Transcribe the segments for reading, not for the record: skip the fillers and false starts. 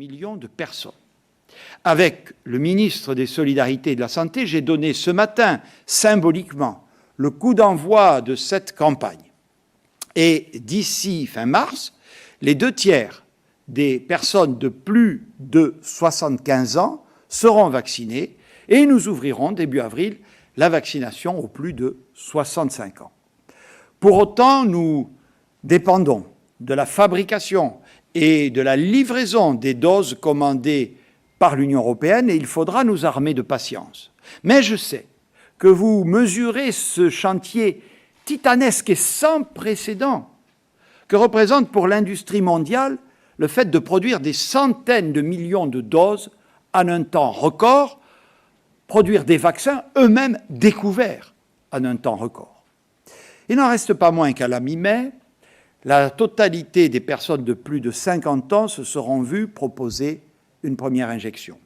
millions de personnes. Avec le ministre des Solidarités et de la Santé, j'ai donné ce matin, symboliquement, le coup d'envoi de cette campagne. Et d'ici fin mars, les 2/3 des personnes de plus de 75 ans seront vaccinées et nous ouvrirons début avril la vaccination aux plus de 65 ans. Pour autant, nous dépendons de la fabrication et de la livraison des doses commandées par l'Union européenne et il faudra nous armer de patience. Mais je sais que vous mesurez ce chantier titanesque et sans précédent que représente pour l'industrie mondiale le fait de produire des centaines de millions de doses en un temps record, produire des vaccins eux-mêmes découverts en un temps record. Il n'en reste pas moins qu'à la mi-mai, la totalité des personnes de plus de 50 ans se seront vues proposer une première injection.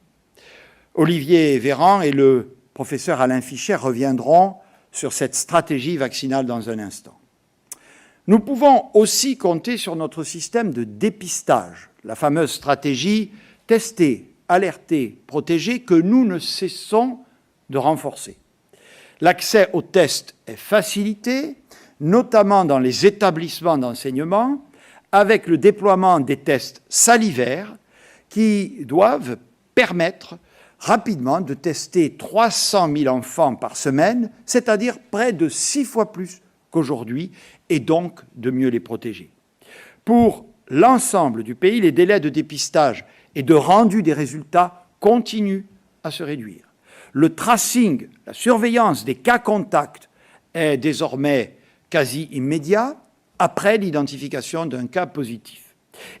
Olivier Véran et le professeur Alain Fischer reviendront sur cette stratégie vaccinale dans un instant. Nous pouvons aussi compter sur notre système de dépistage, la fameuse stratégie « tester, alerter, protéger » que nous ne cessons de renforcer. L'accès aux tests est facilité, notamment dans les établissements d'enseignement, avec le déploiement des tests salivaires qui doivent permettre rapidement de tester 300 000 enfants par semaine, c'est-à-dire près de 6 fois plus qu'aujourd'hui, et donc de mieux les protéger. Pour l'ensemble du pays, les délais de dépistage et de rendu des résultats continuent à se réduire. Le tracing, la surveillance des cas contacts est désormais quasi immédiat après l'identification d'un cas positif.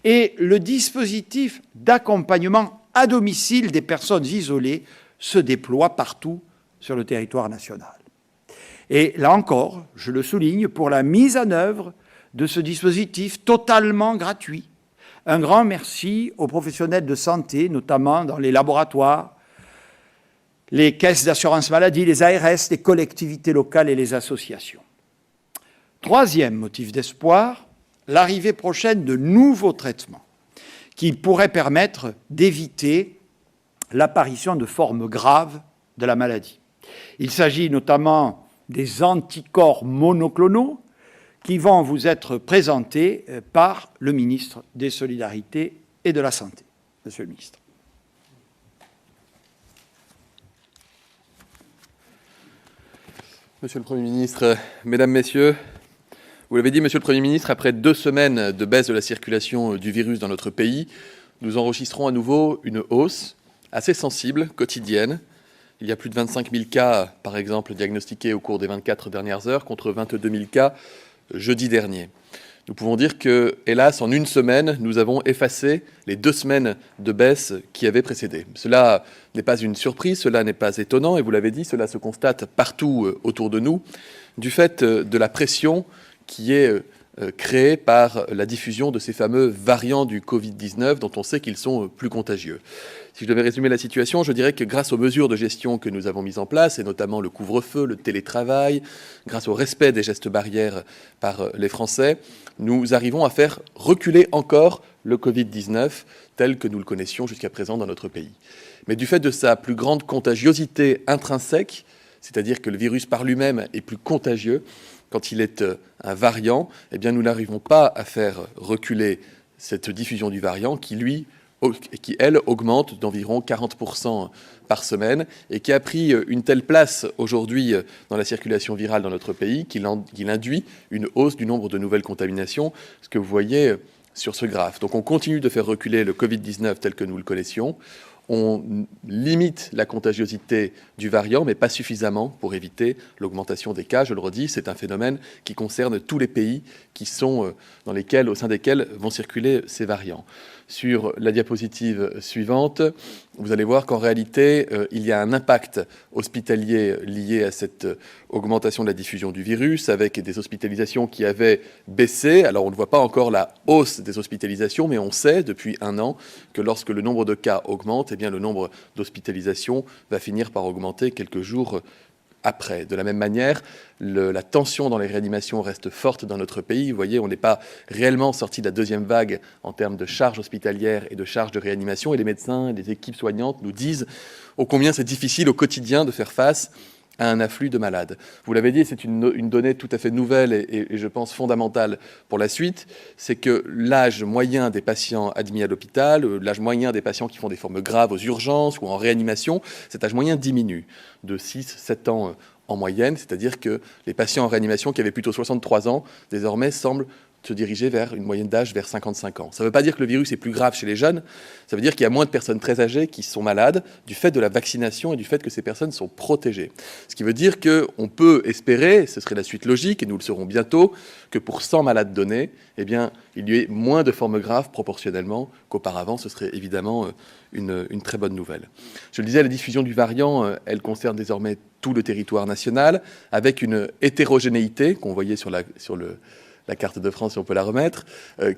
Et le dispositif d'accompagnement à domicile des personnes isolées se déploie partout sur le territoire national. Et là encore, je le souligne, pour la mise en œuvre de ce dispositif totalement gratuit, un grand merci aux professionnels de santé, notamment dans les laboratoires, les caisses d'assurance maladie, les ARS, les collectivités locales et les associations. Troisième motif d'espoir, l'arrivée prochaine de nouveaux traitements qui pourraient permettre d'éviter l'apparition de formes graves de la maladie. Il s'agit notamment des anticorps monoclonaux qui vont vous être présentés par le ministre des Solidarités et de la Santé. Monsieur le ministre. Monsieur le Premier ministre, Mesdames, Messieurs, vous l'avez dit, Monsieur le Premier ministre, après 2 semaines de baisse de la circulation du virus dans notre pays, nous enregistrons à nouveau une hausse assez sensible, quotidienne. Il y a plus de 25 000 cas, par exemple, diagnostiqués au cours des 24 dernières heures, contre 22 000 cas jeudi dernier. Nous pouvons dire que, hélas, en une semaine, nous avons effacé les 2 semaines de baisse qui avaient précédé. Cela n'est pas une surprise, cela n'est pas étonnant, et vous l'avez dit, cela se constate partout autour de nous, du fait de la pression qui est créée par la diffusion de ces fameux variants du Covid-19 dont on sait qu'ils sont plus contagieux. Si je devais résumer la situation, je dirais que grâce aux mesures de gestion que nous avons mises en place, et notamment le couvre-feu, le télétravail, grâce au respect des gestes barrières par les Français, nous arrivons à faire reculer encore le Covid-19 tel que nous le connaissions jusqu'à présent dans notre pays. Mais du fait de sa plus grande contagiosité intrinsèque, c'est-à-dire que le virus par lui-même est plus contagieux, quand il est un variant, eh bien nous n'arrivons pas à faire reculer cette diffusion du variant qui, elle, augmente d'environ 40% par semaine et qui a pris une telle place aujourd'hui dans la circulation virale dans notre pays qu'il induit une hausse du nombre de nouvelles contaminations, ce que vous voyez sur ce graphe. Donc on continue de faire reculer le Covid-19 tel que nous le connaissions. On limite la contagiosité du variant, mais pas suffisamment pour éviter l'augmentation des cas. Je le redis, c'est un phénomène qui concerne tous les pays au sein desquels vont circuler ces variants. Sur la diapositive suivante, vous allez voir qu'en réalité, il y a un impact hospitalier lié à cette augmentation de la diffusion du virus, avec des hospitalisations qui avaient baissé. Alors, on ne voit pas encore la hausse des hospitalisations, mais on sait depuis 1 an que lorsque le nombre de cas augmente, eh bien, le nombre d'hospitalisations va finir par augmenter quelques jours après. De la même manière, la tension dans les réanimations reste forte dans notre pays. Vous voyez, on n'est pas réellement sorti de la deuxième vague en termes de charges hospitalières et de charges de réanimation. Et les médecins et les équipes soignantes nous disent ô combien c'est difficile au quotidien de faire face à un afflux de malades. Vous l'avez dit, c'est une donnée tout à fait nouvelle et je pense fondamentale pour la suite, c'est que l'âge moyen des patients admis à l'hôpital, l'âge moyen des patients qui font des formes graves aux urgences ou en réanimation, cet âge moyen diminue de 6-7 ans en moyenne, c'est-à-dire que les patients en réanimation qui avaient plutôt 63 ans, désormais semblent se diriger vers une moyenne d'âge vers 55 ans. Ça ne veut pas dire que le virus est plus grave chez les jeunes, ça veut dire qu'il y a moins de personnes très âgées qui sont malades du fait de la vaccination et du fait que ces personnes sont protégées. Ce qui veut dire qu'on peut espérer, ce serait la suite logique, et nous le saurons bientôt, que pour 100 malades donnés, eh bien, il y ait moins de formes graves proportionnellement qu'auparavant. Ce serait évidemment une très bonne nouvelle. Je le disais, la diffusion du variant, elle concerne désormais tout le territoire national, avec une hétérogénéité qu'on voyait sur la carte de France, si on peut la remettre,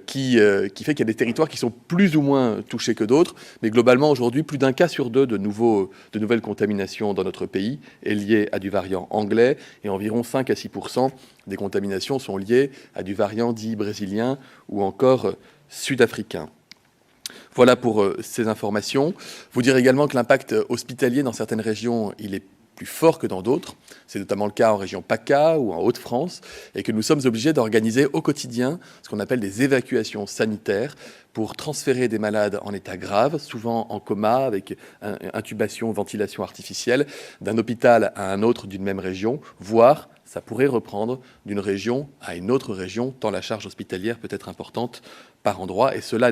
qui fait qu'il y a des territoires qui sont plus ou moins touchés que d'autres. Mais globalement, aujourd'hui, plus d'un cas sur deux de nouvelles contaminations dans notre pays est lié à du variant anglais et environ 5 à 6% des contaminations sont liées à du variant dit brésilien ou encore sud-africain. Voilà pour ces informations. Vous dire également que l'impact hospitalier dans certaines régions, il est plus fort que dans d'autres. C'est notamment le cas en région PACA ou en Hauts-de-France, et que nous sommes obligés d'organiser au quotidien ce qu'on appelle des évacuations sanitaires pour transférer des malades en état grave, souvent en coma, avec intubation, ventilation artificielle, d'un hôpital à un autre d'une même région, voire ça pourrait reprendre d'une région à une autre région, tant la charge hospitalière peut être importante par endroit, et cela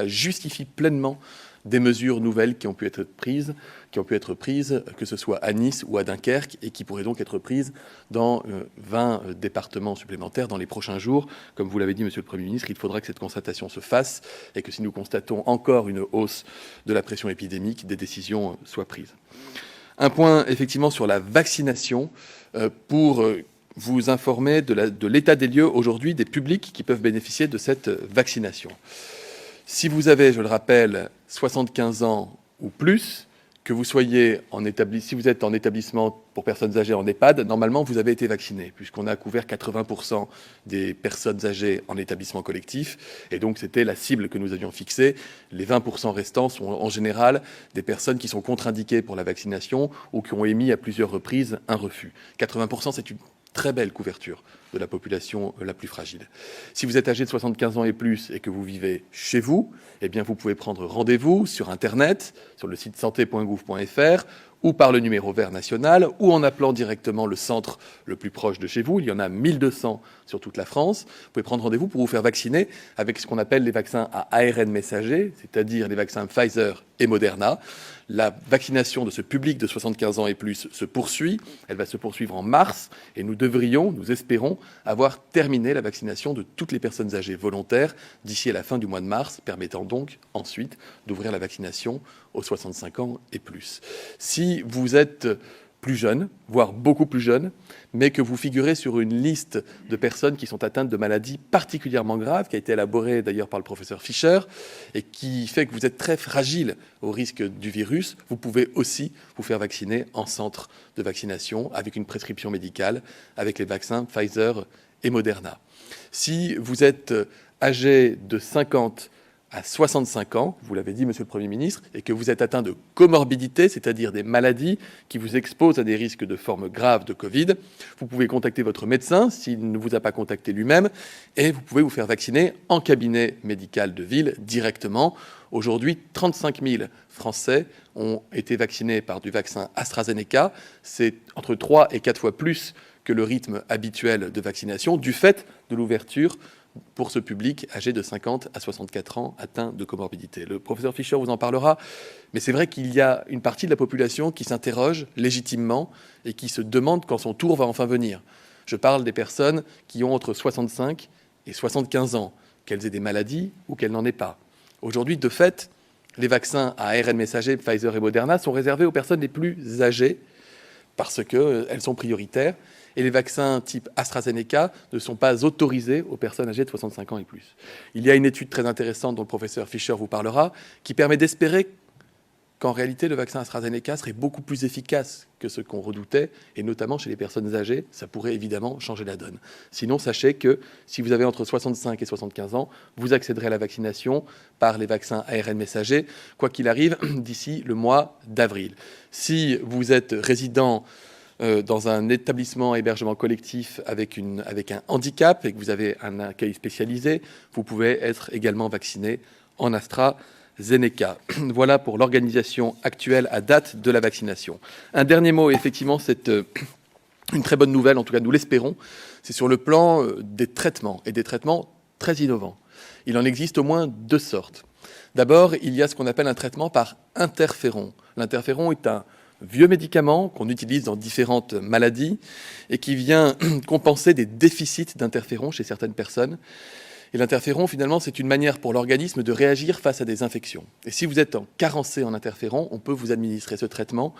justifie pleinement des mesures nouvelles qui ont pu être prises, que ce soit à Nice ou à Dunkerque, et qui pourraient donc être prises dans 20 départements supplémentaires dans les prochains jours. Comme vous l'avez dit, Monsieur le Premier ministre, il faudra que cette constatation se fasse et que si nous constatons encore une hausse de la pression épidémique, des décisions soient prises. Un point, effectivement, sur la vaccination, pour vous informer de l'état des lieux aujourd'hui des publics qui peuvent bénéficier de cette vaccination. Si vous avez, je le rappelle, 75 ans ou plus, que vous soyez si vous êtes en établissement pour personnes âgées en EHPAD, normalement vous avez été vacciné, puisqu'on a couvert 80% des personnes âgées en établissement collectif, et donc c'était la cible que nous avions fixée. Les 20% restants sont en général des personnes qui sont contre-indiquées pour la vaccination ou qui ont émis à plusieurs reprises un refus. 80%, c'est une très belle couverture de la population la plus fragile. Si vous êtes âgé de 75 ans et plus et que vous vivez chez vous, eh bien vous pouvez prendre rendez-vous sur Internet, sur le site santé.gouv.fr ou par le numéro vert national ou en appelant directement le centre le plus proche de chez vous. Il y en a 1200 sur toute la France. Vous pouvez prendre rendez-vous pour vous faire vacciner avec ce qu'on appelle les vaccins à ARN messager, c'est-à-dire les vaccins Pfizer et Moderna. La vaccination de ce public de 75 ans et plus se poursuit. Elle va se poursuivre en mars et nous espérons avoir terminé la vaccination de toutes les personnes âgées volontaires d'ici à la fin du mois de mars, permettant donc ensuite d'ouvrir la vaccination aux 65 ans et plus. Si vous êtes plus jeune, voire beaucoup plus jeune, mais que vous figurez sur une liste de personnes qui sont atteintes de maladies particulièrement graves, qui a été élaborée d'ailleurs par le professeur Fischer, et qui fait que vous êtes très fragile au risque du virus, vous pouvez aussi vous faire vacciner en centre de vaccination avec une prescription médicale, avec les vaccins Pfizer et Moderna. Si vous êtes âgé de 50 à 65 ans, vous l'avez dit, Monsieur le Premier ministre, et que vous êtes atteint de comorbidité, c'est-à-dire des maladies qui vous exposent à des risques de formes graves de Covid, vous pouvez contacter votre médecin s'il ne vous a pas contacté lui-même, et vous pouvez vous faire vacciner en cabinet médical de ville directement. Aujourd'hui, 35 000 Français ont été vaccinés par du vaccin AstraZeneca. C'est entre 3 et 4 fois plus que le rythme habituel de vaccination, du fait de l'ouverture pour ce public âgé de 50 à 64 ans atteint de comorbidité. Le professeur Fischer vous en parlera, mais c'est vrai qu'il y a une partie de la population qui s'interroge légitimement et qui se demande quand son tour va enfin venir. Je parle des personnes qui ont entre 65 et 75 ans, qu'elles aient des maladies ou qu'elles n'en aient pas. Aujourd'hui, de fait, les vaccins à ARN messager, Pfizer et Moderna, sont réservés aux personnes les plus âgées parce qu'elles sont prioritaires. Et les vaccins type AstraZeneca ne sont pas autorisés aux personnes âgées de 65 ans et plus. Il y a une étude très intéressante dont le professeur Fischer vous parlera, qui permet d'espérer qu'en réalité, le vaccin AstraZeneca serait beaucoup plus efficace que ce qu'on redoutait, et notamment chez les personnes âgées, ça pourrait évidemment changer la donne. Sinon, sachez que si vous avez entre 65 et 75 ans, vous accéderez à la vaccination par les vaccins ARN messagers, quoi qu'il arrive, d'ici le mois d'avril. Si vous êtes résident dans un établissement hébergement collectif avec un handicap et que vous avez un accueil spécialisé, vous pouvez être également vacciné en AstraZeneca. Voilà pour l'organisation actuelle à date de la vaccination. Un dernier mot, effectivement, c'est une très bonne nouvelle, en tout cas nous l'espérons, c'est sur le plan des traitements, et des traitements très innovants. Il en existe au moins deux sortes. D'abord, il y a ce qu'on appelle un traitement par interféron. L'interféron est un vieux médicament qu'on utilise dans différentes maladies et qui vient compenser des déficits d'interféron chez certaines personnes. Et l'interféron, finalement, c'est une manière pour l'organisme de réagir face à des infections. Et si vous êtes carencé en interféron, on peut vous administrer ce traitement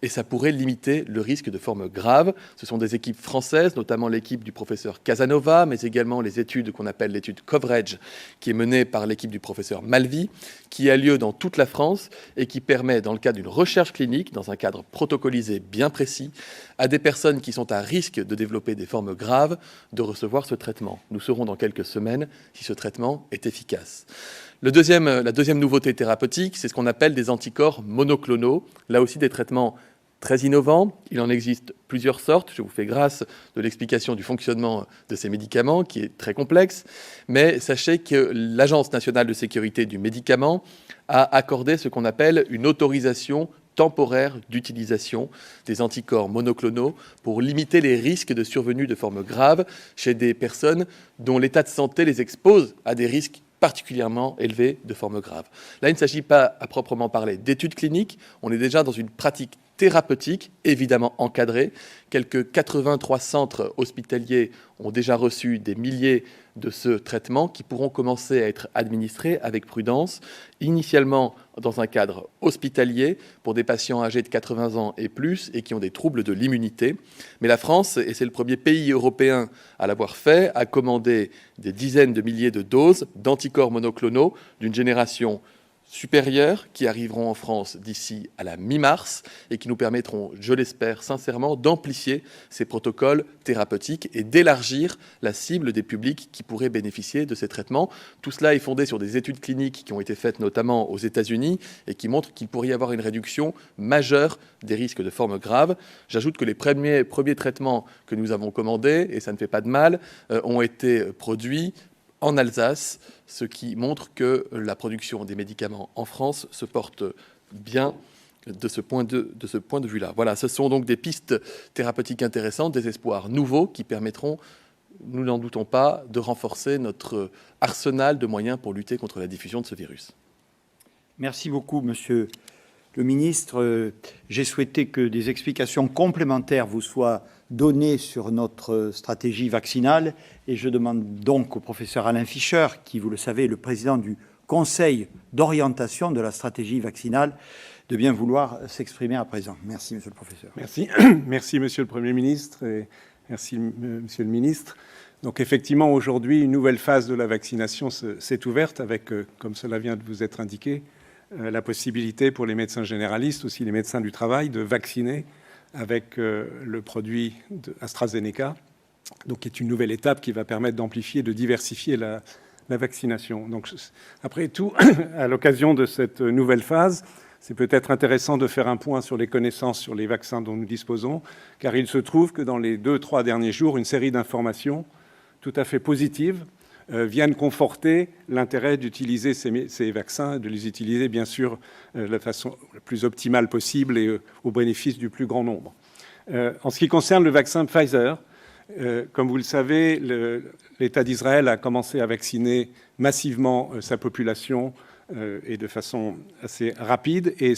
et ça pourrait limiter le risque de formes graves. Ce sont des équipes françaises, notamment l'équipe du professeur Casanova, mais également les études qu'on appelle l'étude Coverage, qui est menée par l'équipe du professeur Malvi, qui a lieu dans toute la France et qui permet, dans le cadre d'une recherche clinique, dans un cadre protocolisé bien précis, à des personnes qui sont à risque de développer des formes graves de recevoir ce traitement. Nous saurons dans quelques semaines si ce traitement est efficace. La deuxième nouveauté thérapeutique, c'est ce qu'on appelle des anticorps monoclonaux. Là aussi, des traitements très innovants. Il en existe plusieurs sortes. Je vous fais grâce de l'explication du fonctionnement de ces médicaments, qui est très complexe. Mais sachez que l'Agence nationale de sécurité du médicament a accordé ce qu'on appelle une autorisation temporaire d'utilisation des anticorps monoclonaux pour limiter les risques de survenue de formes graves chez des personnes dont l'état de santé les expose à des risques particulièrement élevés de formes graves. Là, il ne s'agit pas à proprement parler d'études cliniques, on est déjà dans une pratique thérapeutique, évidemment encadrée. Quelques 83 centres hospitaliers ont déjà reçu des milliers de ce traitement qui pourront commencer à être administrés avec prudence, initialement dans un cadre hospitalier pour des patients âgés de 80 ans et plus et qui ont des troubles de l'immunité. Mais la France, et c'est le premier pays européen à l'avoir fait, a commandé des dizaines de milliers de doses d'anticorps monoclonaux d'une génération supérieures qui arriveront en France d'ici à la mi-mars et qui nous permettront, je l'espère sincèrement, d'amplifier ces protocoles thérapeutiques et d'élargir la cible des publics qui pourraient bénéficier de ces traitements. Tout cela est fondé sur des études cliniques qui ont été faites notamment aux États-Unis et qui montrent qu'il pourrait y avoir une réduction majeure des risques de formes graves. J'ajoute que les premiers traitements que nous avons commandés, et ça ne fait pas de mal, ont été produits en Alsace, ce qui montre que la production des médicaments en France se porte bien de ce point de vue-là. Voilà, ce sont donc des pistes thérapeutiques intéressantes, des espoirs nouveaux qui permettront, nous n'en doutons pas, de renforcer notre arsenal de moyens pour lutter contre la diffusion de ce virus. Merci beaucoup, Monsieur le Ministre. J'ai souhaité que des explications complémentaires vous soient données sur notre stratégie vaccinale et je demande donc au professeur Alain Fischer, qui, vous le savez, est le président du Conseil d'orientation de la stratégie vaccinale, de bien vouloir s'exprimer à présent. Merci, Monsieur le professeur. Merci. Merci, Monsieur le Premier ministre, et merci, Monsieur le ministre. Donc, effectivement, aujourd'hui, une nouvelle phase de la vaccination s'est ouverte avec, comme cela vient de vous être indiqué, la possibilité pour les médecins généralistes, aussi les médecins du travail, de vacciner avec le produit AstraZeneca, donc qui est une nouvelle étape qui va permettre d'amplifier, de diversifier la vaccination. Donc, après tout, à l'occasion de cette nouvelle phase, c'est peut-être intéressant de faire un point sur les connaissances sur les vaccins dont nous disposons, car il se trouve que dans les 2-3 derniers jours, une série d'informations tout à fait positives viennent conforter l'intérêt d'utiliser ces vaccins, de les utiliser bien sûr de la façon la plus optimale possible et au bénéfice du plus grand nombre. En ce qui concerne le vaccin Pfizer, comme vous le savez, l'État d'Israël a commencé à vacciner massivement sa population et de façon assez rapide. Et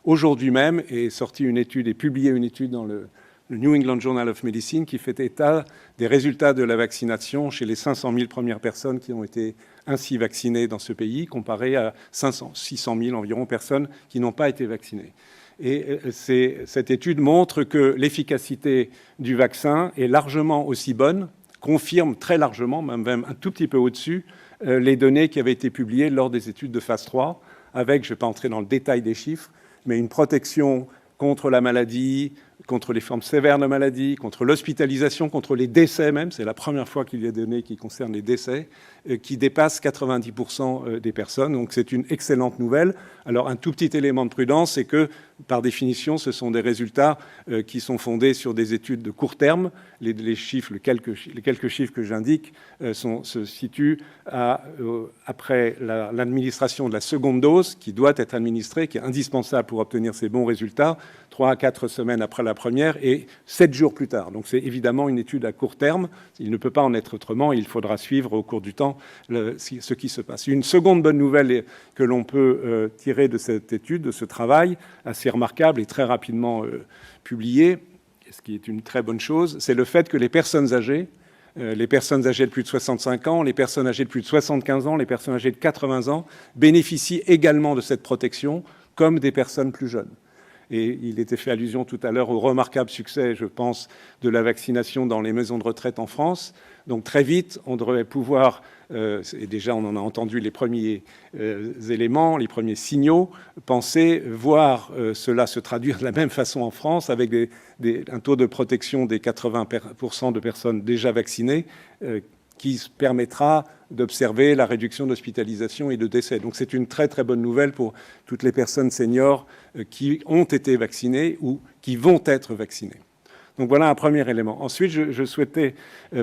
aujourd'hui même est sortie une étude et publiée une étude dans le New England Journal of Medicine qui fait état des résultats de la vaccination chez les 500 000 premières personnes qui ont été ainsi vaccinées dans ce pays, comparé à 600 000 environ personnes qui n'ont pas été vaccinées. Et cette étude montre que l'efficacité du vaccin est largement aussi bonne, confirme très largement, même un tout petit peu au-dessus, les données qui avaient été publiées lors des études de phase 3, avec, je ne vais pas entrer dans le détail des chiffres, mais une protection contre la maladie, contre les formes sévères de la maladie, contre l'hospitalisation, contre les décès même. C'est la première fois qu'il y a des données qui concernent les décès, qui dépassent 90% des personnes. Donc c'est une excellente nouvelle. Alors un tout petit élément de prudence, c'est que par définition, ce sont des résultats qui sont fondés sur des études de court terme. Les quelques chiffres que j'indique se situent après l'administration de la seconde dose, qui doit être administrée, qui est indispensable pour obtenir ces bons résultats, 3 à 4 semaines après la première et 7 jours plus tard. Donc c'est évidemment une étude à court terme. Il ne peut pas en être autrement. Il faudra suivre au cours du temps ce qui se passe. Une seconde bonne nouvelle que l'on peut tirer de cette étude, de ce travail assez remarquable et très rapidement publié, ce qui est une très bonne chose, c'est le fait que les personnes âgées de plus de 65 ans, les personnes âgées de plus de 75 ans, les personnes âgées de 80 ans bénéficient également de cette protection comme des personnes plus jeunes. Et il était fait allusion tout à l'heure au remarquable succès, je pense, de la vaccination dans les maisons de retraite en France. Donc très vite, on devrait pouvoir, et déjà on en a entendu les premiers éléments, les premiers signaux, voir cela se traduire de la même façon en France avec un taux de protection des 80% de personnes déjà vaccinées qui permettra d'observer la réduction d'hospitalisation et de décès. Donc c'est une très très bonne nouvelle pour toutes les personnes seniors qui ont été vaccinées ou qui vont être vaccinées. Donc voilà un premier élément. Ensuite, je souhaitais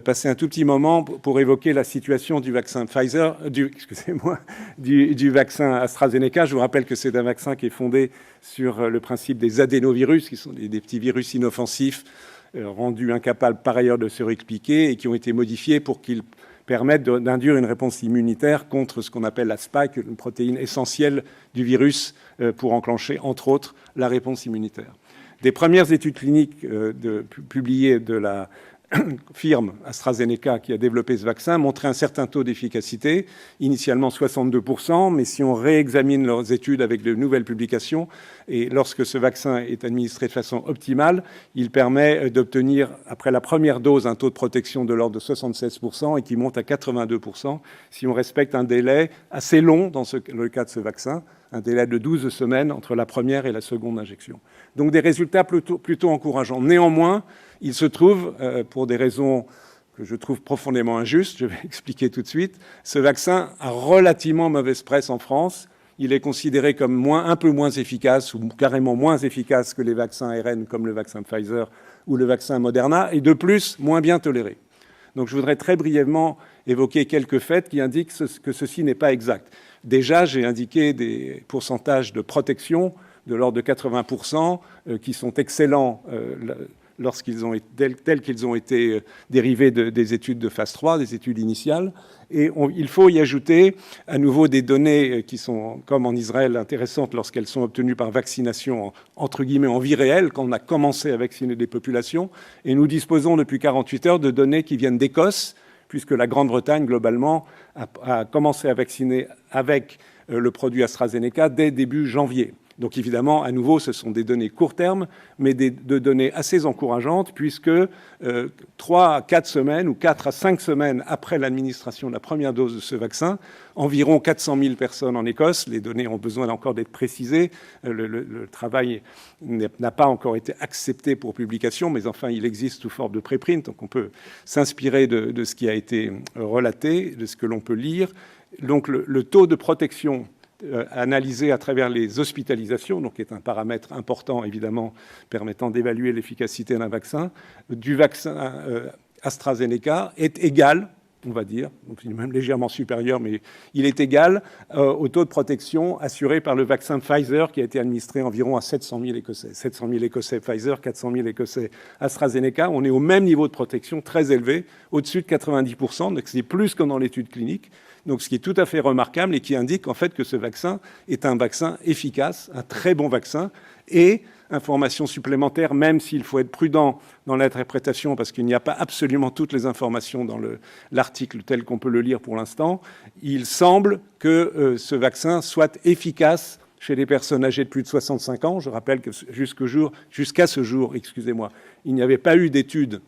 passer un tout petit moment pour évoquer la situation du vaccin Pfizer, du vaccin AstraZeneca. Je vous rappelle que c'est un vaccin qui est fondé sur le principe des adénovirus, qui sont des petits virus inoffensifs rendus incapables par ailleurs de se répliquer et qui ont été modifiés pour qu'ils permettent d'induire une réponse immunitaire contre ce qu'on appelle la spike, une protéine essentielle du virus pour enclencher, entre autres, la réponse immunitaire. Des premières études cliniques publiées de la firme AstraZeneca qui a développé ce vaccin montraient un certain taux d'efficacité, initialement 62%, mais si on réexamine leurs études avec de nouvelles publications, et lorsque ce vaccin est administré de façon optimale, il permet d'obtenir, après la première dose, un taux de protection de l'ordre de 76% et qui monte à 82% si on respecte un délai assez long dans le cas de ce vaccin, un délai de 12 semaines entre la première et la seconde injection. Donc des résultats plutôt encourageants. Néanmoins, il se trouve, pour des raisons que je trouve profondément injustes, je vais expliquer tout de suite, ce vaccin a relativement mauvaise presse en France. Il est considéré comme un peu moins efficace ou carrément moins efficace que les vaccins ARN comme le vaccin Pfizer ou le vaccin Moderna et de plus, moins bien toléré. Donc je voudrais très brièvement évoquer quelques faits qui indiquent que ceci n'est pas exact. Déjà, j'ai indiqué des pourcentages de protection de l'ordre de 80% qui sont excellents tels qu'ils ont été dérivés des études de phase 3, des études initiales. Et il faut y ajouter à nouveau des données qui sont, comme en Israël, intéressantes lorsqu'elles sont obtenues par vaccination, entre guillemets, en vie réelle, quand on a commencé à vacciner des populations. Et nous disposons depuis 48 heures de données qui viennent d'Écosse, puisque la Grande-Bretagne, globalement, a commencé à vacciner avec le produit AstraZeneca dès début janvier. Donc évidemment, à nouveau, ce sont des données court terme, mais de données assez encourageantes, puisque 3 à 4 semaines ou 4 à 5 semaines après l'administration de la première dose de ce vaccin, environ 400 000 personnes en Écosse, les données ont besoin encore d'être précisées, le travail n'a pas encore été accepté pour publication, mais enfin, il existe sous forme de préprint, donc on peut s'inspirer de ce qui a été relaté, de ce que l'on peut lire. Donc le taux de protection analysé à travers les hospitalisations, donc qui est un paramètre important évidemment permettant d'évaluer l'efficacité d'un vaccin, du vaccin AstraZeneca est égal, on va dire, donc il est même légèrement supérieur, mais il est égal au taux de protection assuré par le vaccin Pfizer qui a été administré environ à 700 000 Écossais. 700 000 Écossais Pfizer, 400 000 Écossais AstraZeneca. On est au même niveau de protection très élevé, au-dessus de 90%, donc c'est plus que dans l'étude clinique. Donc, ce qui est tout à fait remarquable et qui indique en fait que ce vaccin est un vaccin efficace, un très bon vaccin. Et, information supplémentaire, même s'il faut être prudent dans l'interprétation parce qu'il n'y a pas absolument toutes les informations dans l'article tel qu'on peut le lire pour l'instant, il semble que ce vaccin soit efficace chez les personnes âgées de plus de 65 ans. Je rappelle que jusqu'à ce jour, il n'y avait pas eu d'études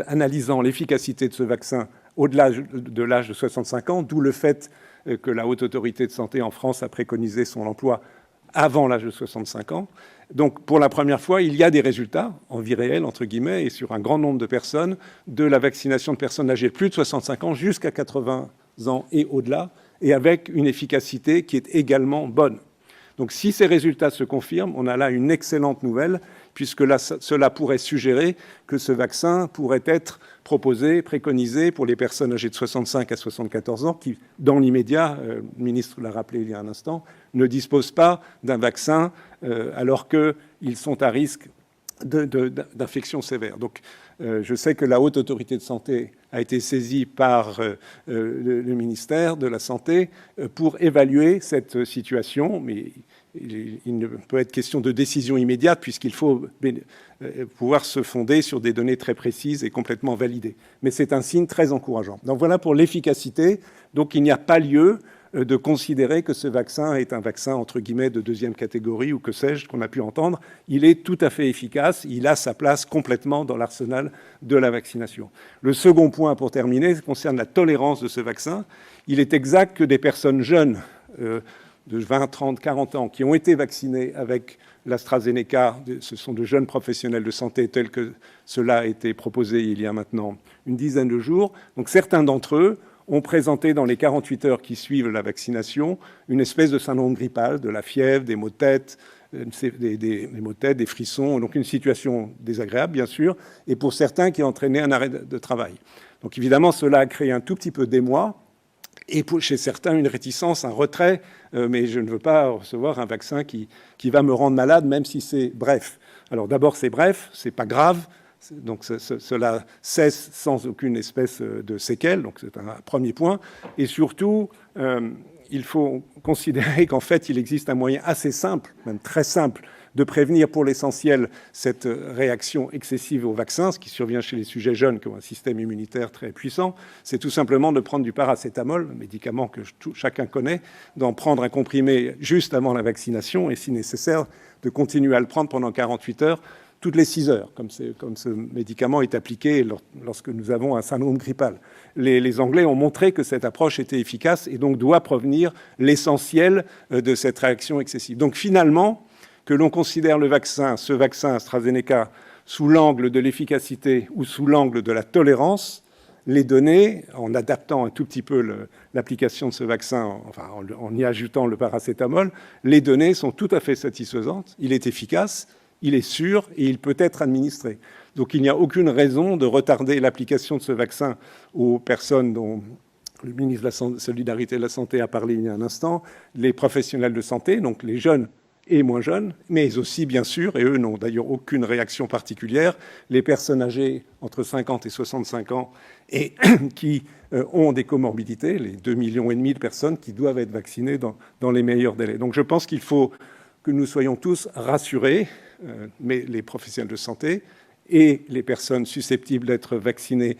analysant l'efficacité de ce vaccin au-delà de l'âge de 65 ans, d'où le fait que la Haute Autorité de Santé en France a préconisé son emploi avant l'âge de 65 ans. Donc, pour la première fois, il y a des résultats, en vie réelle, entre guillemets, et sur un grand nombre de personnes, de la vaccination de personnes âgées de plus de 65 ans jusqu'à 80 ans et au-delà, et avec une efficacité qui est également bonne. Donc, si ces résultats se confirment, on a là une excellente nouvelle, puisque là, cela pourrait suggérer que ce vaccin pourrait être proposé, préconisé pour les personnes âgées de 65 à 74 ans qui, dans l'immédiat, le ministre l'a rappelé il y a un instant, ne disposent pas d'un vaccin alors qu'ils sont à risque d'infection sévère. Donc, je sais que la Haute Autorité de Santé a été saisie par le ministère de la Santé pour évaluer cette situation, mais il ne peut être question de décision immédiate puisqu'il faut pouvoir se fonder sur des données très précises et complètement validées. Mais c'est un signe très encourageant. Donc voilà pour l'efficacité. Donc il n'y a pas lieu de considérer que ce vaccin est un vaccin entre guillemets de deuxième catégorie ou que sais-je qu'on a pu entendre. Il est tout à fait efficace. Il a sa place complètement dans l'arsenal de la vaccination. Le second point pour terminer concerne la tolérance de ce vaccin. Il est exact que des personnes jeunes de 20, 30, 40 ans qui ont été vaccinés avec l'AstraZeneca, ce sont de jeunes professionnels de santé tels que cela a été proposé il y a maintenant une dizaine de jours. Donc certains d'entre eux ont présenté dans les 48 heures qui suivent la vaccination une espèce de syndrome grippal, de la fièvre, des maux de tête, des frissons, donc une situation désagréable bien sûr, et pour certains qui a entraîné un arrêt de travail. Donc évidemment cela a créé un tout petit peu d'émoi, et chez certains, une réticence, un retrait, mais je ne veux pas recevoir un vaccin qui va me rendre malade, même si c'est bref. Alors d'abord, c'est bref, c'est pas grave, donc cela cesse sans aucune espèce de séquelle, donc c'est un premier point. Et surtout, il faut considérer qu'en fait, il existe un moyen assez simple, même très simple, de prévenir pour l'essentiel cette réaction excessive au vaccin, ce qui survient chez les sujets jeunes qui ont un système immunitaire très puissant, c'est tout simplement de prendre du paracétamol, un médicament que chacun connaît, d'en prendre un comprimé juste avant la vaccination et si nécessaire de continuer à le prendre pendant 48 heures, toutes les 6 heures, comme ce médicament est appliqué lorsque nous avons un syndrome grippal. Les Anglais ont montré que cette approche était efficace et donc doit provenir l'essentiel de cette réaction excessive. Donc finalement, que l'on considère ce vaccin AstraZeneca sous l'angle de l'efficacité ou sous l'angle de la tolérance, les données, en adaptant un tout petit peu l'application de ce vaccin, enfin en y ajoutant le paracétamol, les données sont tout à fait satisfaisantes. Il est efficace, il est sûr et il peut être administré. Donc il n'y a aucune raison de retarder l'application de ce vaccin aux personnes dont le ministre de la Solidarité et de la Santé a parlé il y a un instant, les professionnels de santé, donc les jeunes et moins jeunes, mais aussi, bien sûr, et eux n'ont d'ailleurs aucune réaction particulière, les personnes âgées entre 50 et 65 ans et qui ont des comorbidités, les 2,5 millions de personnes qui doivent être vaccinées dans les meilleurs délais. Donc je pense qu'il faut que nous soyons tous rassurés, mais les professionnels de santé et les personnes susceptibles d'être vaccinées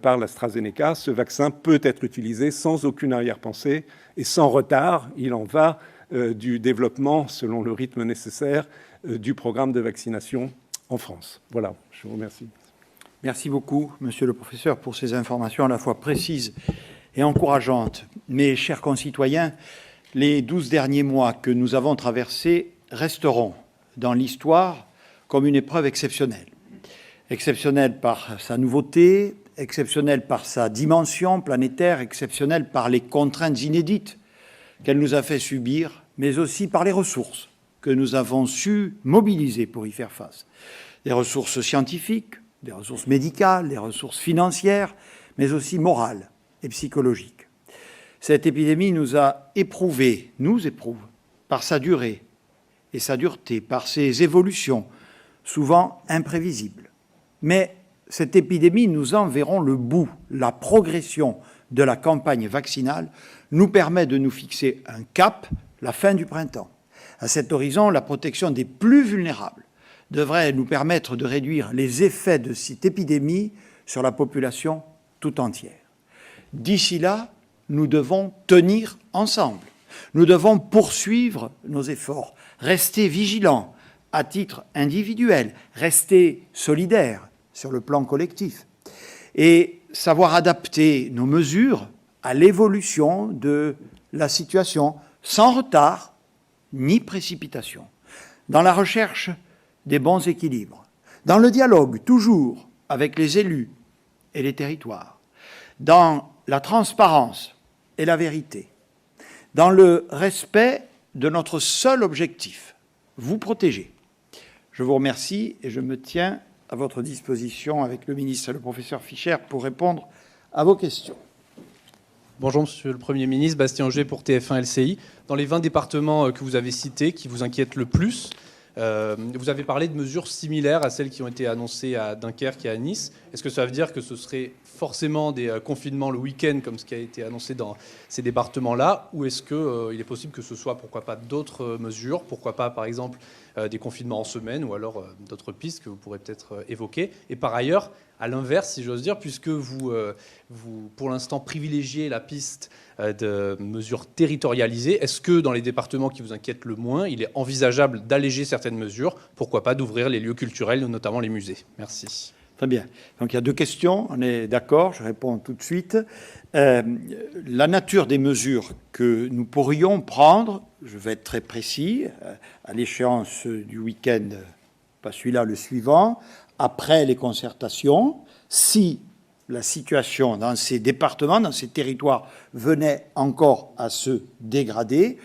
par l'AstraZeneca, ce vaccin peut être utilisé sans aucune arrière-pensée et sans retard. Il en va du développement, selon le rythme nécessaire, du programme de vaccination en France. Voilà, je vous remercie. Merci beaucoup, monsieur le professeur, pour ces informations à la fois précises et encourageantes. Mes chers concitoyens, les 12 derniers mois que nous avons traversés resteront dans l'histoire comme une épreuve exceptionnelle. Exceptionnelle par sa nouveauté, exceptionnelle par sa dimension planétaire, exceptionnelle par les contraintes inédites qu'elle nous a fait subir, mais aussi par les ressources que nous avons su mobiliser pour y faire face. Des ressources scientifiques, des ressources médicales, des ressources financières, mais aussi morales et psychologiques. Cette épidémie nous a éprouvés, nous éprouve, par sa durée et sa dureté, par ses évolutions, souvent imprévisibles. Mais cette épidémie, nous en verrons le bout, la progression de la campagne vaccinale nous permet de nous fixer un cap, la fin du printemps. À cet horizon, la protection des plus vulnérables devrait nous permettre de réduire les effets de cette épidémie sur la population tout entière. D'ici là, nous devons tenir ensemble. Nous devons poursuivre nos efforts, rester vigilants à titre individuel, rester solidaires sur le plan collectif et savoir adapter nos mesures à l'évolution de la situation, sans retard, ni précipitation, dans la recherche des bons équilibres, dans le dialogue toujours avec les élus et les territoires, dans la transparence et la vérité, dans le respect de notre seul objectif, vous protéger. Je vous remercie et je me tiens à votre disposition avec le ministre et le professeur Fischer pour répondre à vos questions. Bonjour Monsieur le Premier ministre, Bastien Auger pour TF1 LCI. Dans les 20 départements que vous avez cités, qui vous inquiètent le plus, vous avez parlé de mesures similaires à celles qui ont été annoncées à Dunkerque et à Nice. Est-ce que ça veut dire que ce serait forcément des confinements le week-end, comme ce qui a été annoncé dans ces départements-là, ou est-ce qu'il est possible que ce soit, pourquoi pas, d'autres mesures, pourquoi pas, par exemple, des confinements en semaine, ou alors d'autres pistes que vous pourrez peut-être évoquer. Et par ailleurs, à l'inverse, si j'ose dire, puisque vous, pour l'instant, privilégiez la piste de mesures territorialisées, est-ce que dans les départements qui vous inquiètent le moins, il est envisageable d'alléger certaines mesures, pourquoi pas d'ouvrir les lieux culturels, notamment les musées? Merci. Très bien. Donc il y a deux questions, on est d'accord, je réponds tout de suite. La nature des mesures que nous pourrions prendre, je vais être très précis, à l'échéance du week-end, pas celui-là, le suivant, après les concertations, si la situation dans ces départements, dans ces territoires venait encore à se dégrader,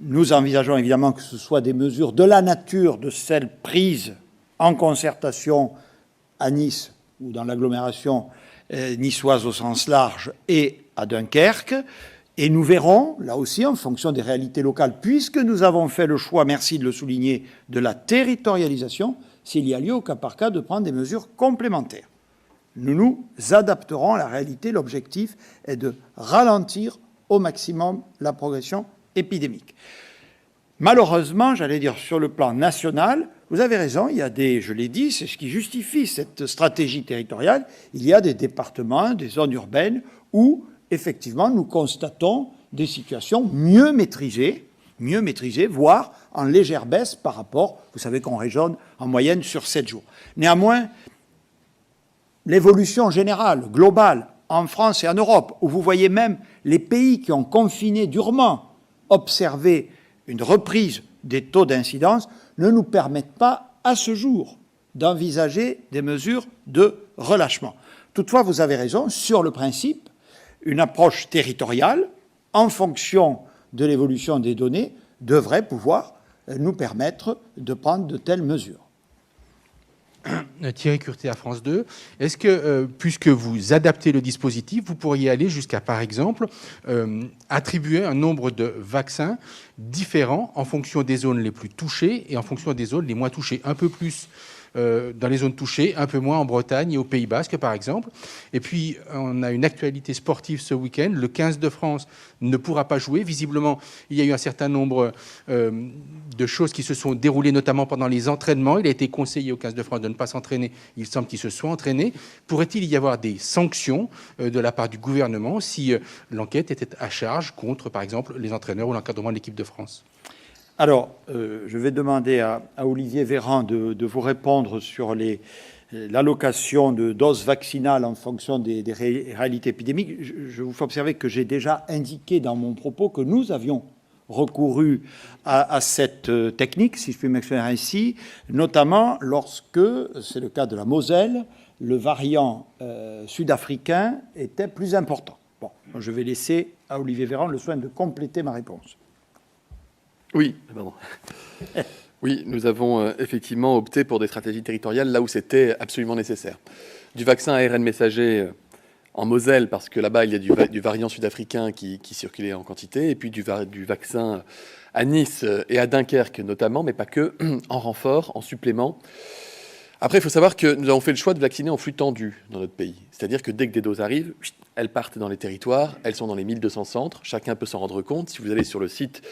nous envisageons évidemment que ce soit des mesures de la nature de celles prises en concertation à Nice ou dans l'agglomération niçoise au sens large et à Dunkerque. Et nous verrons, là aussi, en fonction des réalités locales, puisque nous avons fait le choix, merci de le souligner, de la territorialisation, s'il y a lieu au cas par cas de prendre des mesures complémentaires. Nous nous adapterons à la réalité. L'objectif est de ralentir au maximum la progression épidémique. Malheureusement, j'allais dire sur le plan national, vous avez raison, il y a des, je l'ai dit, c'est ce qui justifie cette stratégie territoriale, il y a des départements, des zones urbaines où, effectivement, nous constatons des situations mieux maîtrisées, voire en légère baisse par rapport, vous savez qu'on raisonne en moyenne sur 7 jours. Néanmoins, l'évolution générale, globale, en France et en Europe, où vous voyez même les pays qui ont confiné durement, observer une reprise des taux d'incidence, ne nous permettent pas, à ce jour, d'envisager des mesures de relâchement. Toutefois, vous avez raison, sur le principe, une approche territoriale, en fonction de l'évolution des données, devrait pouvoir nous permettre de prendre de telles mesures. Thierry Curté à France 2. Est-ce que, puisque vous adaptez le dispositif, vous pourriez aller jusqu'à, par exemple, attribuer un nombre de vaccins différents en fonction des zones les plus touchées et en fonction des zones les moins touchées? Un peu plus dans les zones touchées, un peu moins en Bretagne et au Pays Basque, par exemple. Et puis, on a une actualité sportive ce week-end. Le 15 de France ne pourra pas jouer. Visiblement, il y a eu un certain nombre de choses qui se sont déroulées, notamment pendant les entraînements. Il a été conseillé au 15 de France de ne pas s'entraîner. Il semble qu'il se soit entraîné. Pourrait-il y avoir des sanctions de la part du gouvernement si l'enquête était à charge contre, par exemple, les entraîneurs ou l'encadrement de l'équipe de France? Alors, je vais demander à Olivier Véran de vous répondre sur l'allocation de doses vaccinales en fonction des réalités épidémiques. Je vous fais observer que j'ai déjà indiqué dans mon propos que nous avions recouru à cette technique, si je puis m'exprimer ainsi, notamment lorsque, c'est le cas de la Moselle, le variant sud-africain était plus important. Bon, je vais laisser à Olivier Véran le soin de compléter ma réponse. Oui, pardon. Oui, nous avons effectivement opté pour des stratégies territoriales là où c'était absolument nécessaire. Du vaccin ARN messager en Moselle, parce que là-bas, il y a du variant sud-africain qui circulait en quantité, et puis du vaccin à Nice et à Dunkerque notamment, mais pas que, en renfort, en supplément. Après, il faut savoir que nous avons fait le choix de vacciner en flux tendu dans notre pays. C'est-à-dire que dès que des doses arrivent, elles partent dans les territoires, elles sont dans les 1200 centres, chacun peut s'en rendre compte. Si vous allez sur le site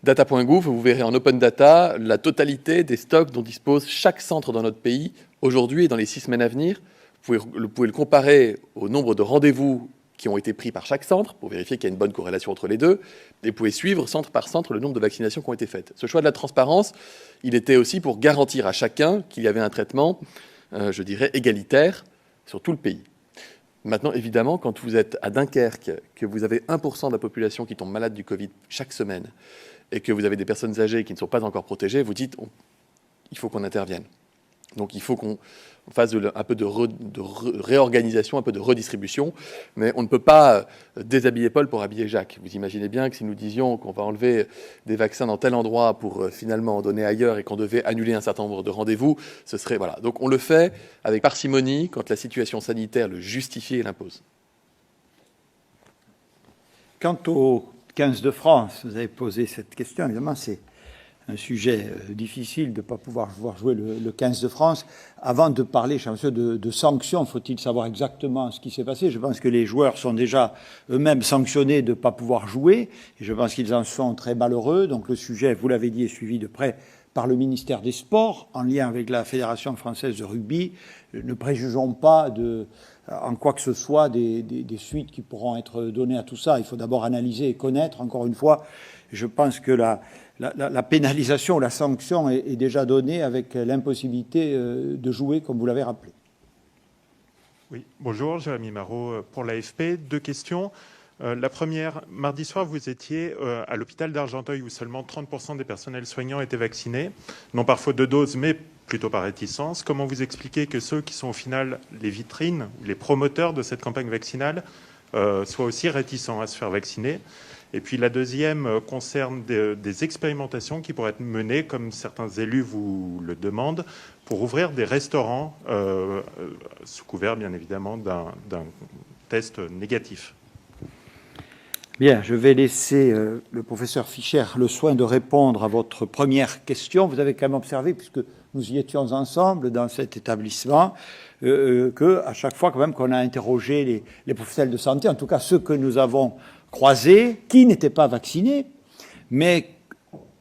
data.gouv, vous verrez en open data la totalité des stocks dont dispose chaque centre dans notre pays aujourd'hui et dans les 6 semaines à venir. Vous pouvez le comparer au nombre de rendez-vous qui ont été pris par chaque centre pour vérifier qu'il y a une bonne corrélation entre les deux. Et vous pouvez suivre centre par centre le nombre de vaccinations qui ont été faites. Ce choix de la transparence, il était aussi pour garantir à chacun qu'il y avait un traitement, je dirais, égalitaire sur tout le pays. Maintenant, évidemment, quand vous êtes à Dunkerque, que vous avez 1% de la population qui tombe malade du Covid chaque semaine, et que vous avez des personnes âgées qui ne sont pas encore protégées, vous dites il faut qu'on intervienne. Donc il faut qu'on fasse un peu de réorganisation, un peu de redistribution, mais on ne peut pas déshabiller Paul pour habiller Jacques. Vous imaginez bien que si nous disions qu'on va enlever des vaccins dans tel endroit pour finalement en donner ailleurs et qu'on devait annuler un certain nombre de rendez-vous, ce serait... Voilà. Donc on le fait avec parcimonie quand la situation sanitaire le justifie et l'impose. Quant au 15 de France, vous avez posé cette question, évidemment, c'est un sujet difficile de ne pas pouvoir jouer le 15 de France. Avant de parler, cher monsieur, de sanctions, faut-il savoir exactement ce qui s'est passé? Je pense que les joueurs sont déjà eux-mêmes sanctionnés de ne pas pouvoir jouer, et je pense qu'ils en sont très malheureux. Donc le sujet, vous l'avez dit, est suivi de près par le ministère des Sports, en lien avec la Fédération française de rugby. Ne préjugeons pas en quoi que ce soit des suites qui pourront être données à tout ça. Il faut d'abord analyser et connaître. Encore une fois, je pense que la pénalisation, la sanction est déjà donnée avec l'impossibilité de jouer, comme vous l'avez rappelé. Oui, bonjour, Jérémy Marot pour l'AFP. 2 questions. La première, mardi soir, vous étiez à l'hôpital d'Argenteuil où seulement 30% des personnels soignants étaient vaccinés, non par faute de dose, mais plutôt par réticence. Comment vous expliquez que ceux qui sont au final les vitrines, les promoteurs de cette campagne vaccinale, soient aussi réticents à se faire vacciner? Et puis la deuxième concerne des expérimentations qui pourraient être menées, comme certains élus vous le demandent, pour ouvrir des restaurants, sous couvert bien évidemment d'un test négatif. Bien, je vais laisser le professeur Fischer le soin de répondre à votre première question. Vous avez quand même observé, puisque nous y étions ensemble dans cet établissement, qu'à chaque fois quand même qu'on a interrogé les professionnels de santé, en tout cas ceux que nous avons croisés, qui n'étaient pas vaccinés, mais